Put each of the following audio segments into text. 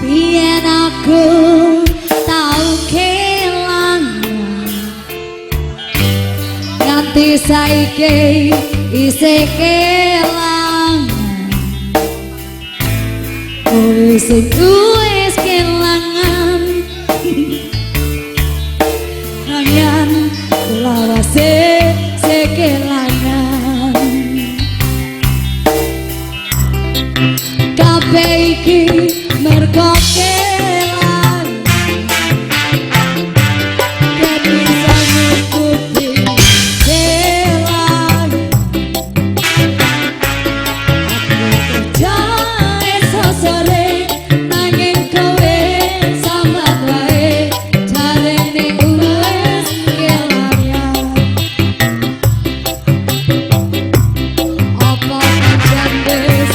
Yen aku tau kelangan nganti saiki isih kelangan kowe sing wis kelangan nanging lawase kelangan kabeh iki mergo kelangan dadi sanukuti kelangan aku kerja esok sore nanging kowe sambat wae jarene wis kelangan apa jandes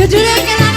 Judulnya